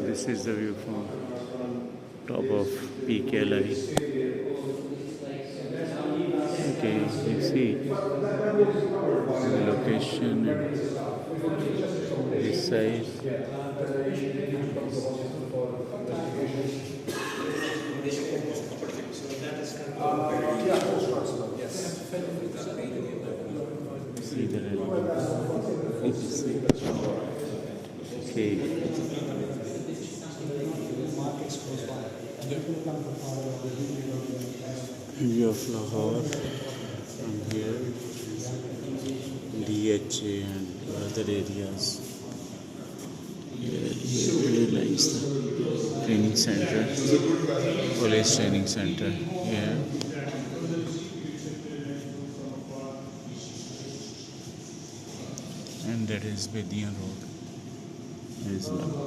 This is the view from top of PKLI. Okay, you see the location this side. See the okay. View of Lahore from here, DHA and other areas. Here lies the training center, police training center. Here. And that is Bedian Road. Islam.